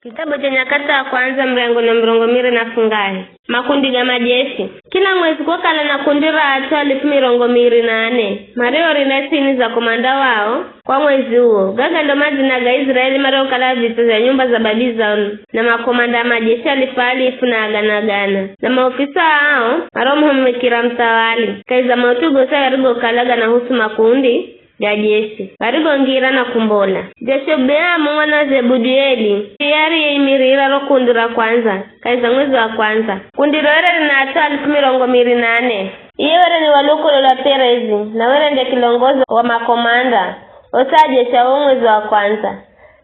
Kitabu cha Nyakati wa kwanza mrengo na mrongo miri na fungahe. Makundi ga majeshi. Kila mwezi kwa kala na kundira atua 1,204. Mareo rinasini za komanda wao kwa mwezi huo. Gaga ndo mazina ga Israeli mareo kala vita za nyumba za Babylon. Na makomanda majeshi alifu na agana. Na maofisa hao mareo muhumikira mtawali. Kaiza mautugo sa yarigo kalaga na husu makundi ya jeshi. Barigo ngira na kumbola. Jeshobea mwana Zebudieli. Yari imirira ro kundira kwanza. Kaiza mwezi wa kwanza. Kundiro were na ata 1,204. Iye were ni walukolo la Perezi. Na were nde kilongozi wa makomanda. Osaje cha mwezi wa kwanza.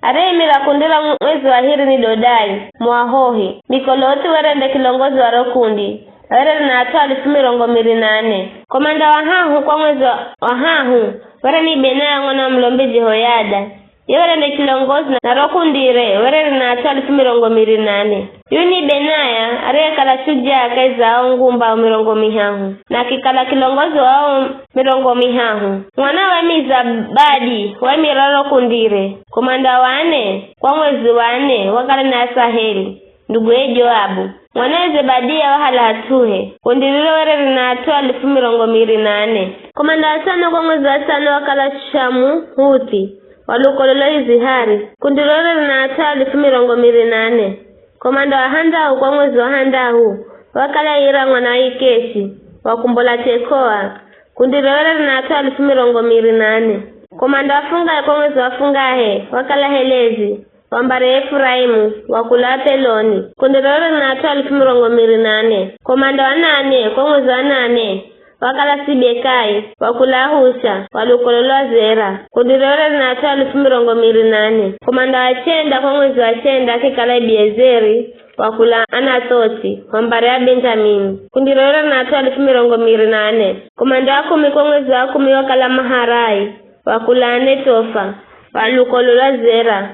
Are imira kundira mwezi wa hiri ni Dodai. Mwahohi. Mikoloti were nde kilongozi wa rokundi. Were na ata 1,204. Komanda wa hahu kwa mwezi wa hahu. Were ni Benaya mwana mlombe Jehoyada. Yewere ni kilongozi na rokundire. Were na ata 1,204. Yuni Benaya are kala shujaa kaiza ngumba 100. Na kikala kilongozi wao 100. Mwana wa Mizabadi wa miraro kundire. Komanda wane kwa mwezi wane wakala na Asaheli ndugu Joabu. Mwana Zebadia wa Halatuhe. Kundiriro were na ata 1,204. Komanda watano kwa mwezi wa tano wakala Shamu Huti walukololo Izihari. Kundiriro na ata 1,204. Komanda wa Handau kwa mwezi wa Handau wakala Ira mwana Ikeshi wakumbola Tekoa. Kundiriro na ata 1,204. Komanda wafunga kwa mwezi wa Fungahe wakala Helezi wambare Efraimu wakula Peloni. Kundiriro na ata 1,204. Komanda wa 8 kwa mwezi wa 8 wakala Sibekai wakula Husha walukololo Zera. Kundiriro na ata 1,204. Komanda wa 9 kwa mwezi wa 9 kikala Biezeri wakula Anatoti wambare ya Benjamini. Kundiriro na ata 1,204. Komanda wa 10 kwa mwezi wa 10 wakala Maharai wakula Netofa walukololo Zera.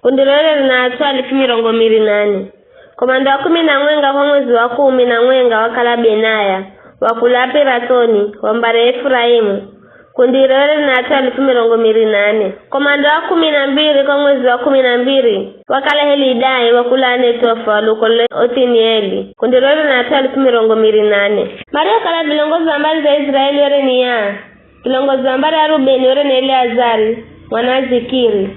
Kundiriro na ata 1,204. Komanda wa 11 kwa mwezi wa 10 wakala Benaya wakula Piratoni wambare Efraimu. Kundiriro na ata 1,204. Komanda wa 12 kwa mwezi wa 12 wakala Helidai wakula Netofa walukololo Otinieli. Kundiriro na ata 1,204. Mario kala vilongozi wa mbali za Israeli were ni ya kilongozi wa mbali ya Rubeni were ni Eleazari mwana Zikiri.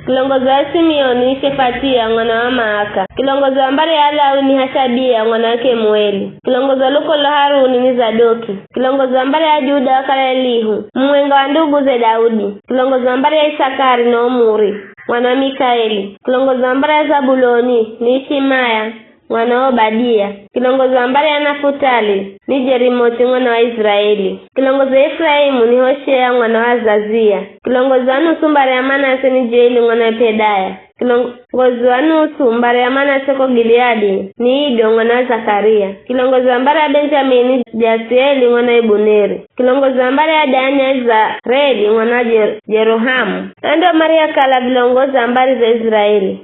Kilongozi wa Simeoni ni Shefatia mwana wa Maaka. Kilongozi wa mbari ya Lawi ni Hashabia mwana wa Kemueli. Kilongozi wa Lukolo Haruni ni Zadoki. Kilongozi wa mbari ya Juda wakala Elihu mwenga wa ndugu ze Daudi. Kilongozi wa mbari ya Isakari na Omuri mwana wa Mikaeli. Kilongozi wa mbari ya Zabuloni ni Ishimaya mwana wa Obadia. Kilongozi wa mbari ya Nafutali ni Jerimoti mwana wa Israeli. Kilongozi wa Efraimu ni Hoshea mwana wa Zazia. Kilongozi wa nusu mbari ya Manase ni Jeli mwana wa Pedaya. Kilongozi wa nusu mbari ya Manase kwa Gileadi ni Ido mwana wa Zakaria. Kilongozi wa mbari ya Benjamini ni Jasieli mwana wa Ibuneri. Kilongozi wa mbari ya Dani ya Zareli mwana wa Jerohamu. Ando Maria kala vilongozi wa mbari za Israeli.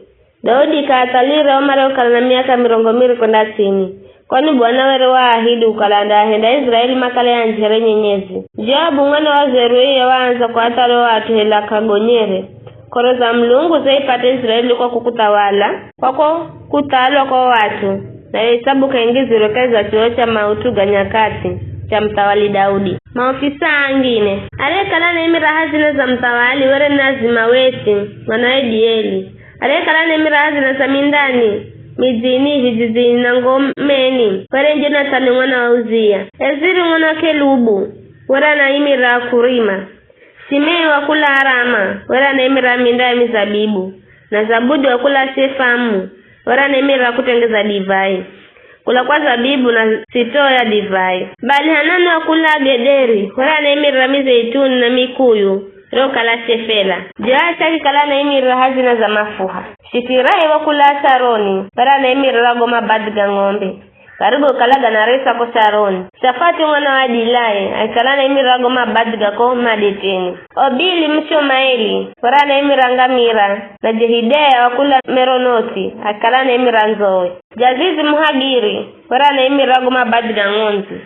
Daudi kaatalira omare ukala na miaka 200 kwenda chini. Kwani Bwana were wa ahidi ukalanda henda Israeli makale ya njere nyenyezi. Joabu mwana wa Zeruia waanza kwa atalo watu hela kagonyere. Koroza mlungu zaipate Israeli kwa kukutawala. Kwako kutalwa kwa watu. Na hesabu kaingiziro kaza chuo cha mautuga Nyakati cha mtawali Daudi. Maofisa angine. Alekala na imira hazina za mtawali were nazima weti mwana Edieli. Alekala na imira hazina za mindani mijini vijijini na ngomeni were Jonathan mwana wa Uzia. Eziri mwana wa Kelubu were na imira Kurima. Simei wakula Arama were na imira mindai mizabibu. Na Zabudi wakula Shefamu were na imira kutengeza divai. Kula kwa zabibu na sitoa ya divai. Bali Hanani wakula Gederi were na imira mizeituni na mikuyu roka la Shefela. Joasha kikala na imira hazina za mafuha. Shifirai wakula Saroni wera na imira goma badga ngombe. Karibu kalaga na resa kwa Saroni. Shafati mwana wa Dilai aikala na imira goma badga kwa Madeteni. Obili Mshomaeli wera na imira ngamira. Na Jehidea wakula Meronoti aikala na imira Nzoe. Jazizi Mhagiri wera na imira goma badga ngonzi.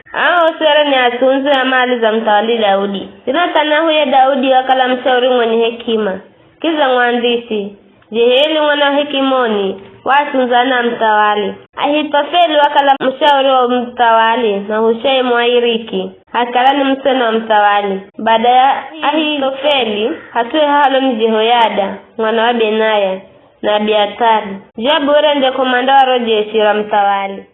Swere ni atunzu ya mali za mtawali Daudi. Jonathan huye Daudi wakala mshauri mwenye hekima. Kiza mwandishi Jeheli mwana wa Hekimoni watunzana mtawali. Ahithofeli wakala mshauri wa mtawali, na Hushai Mwairiki akala ni mseno wa mtawali. Baada ya Ahithofeli hatue halo ni Jehoyada mwana wa Benaya na Abiathari. Joabu ende komanda wa jeshi la mtawali.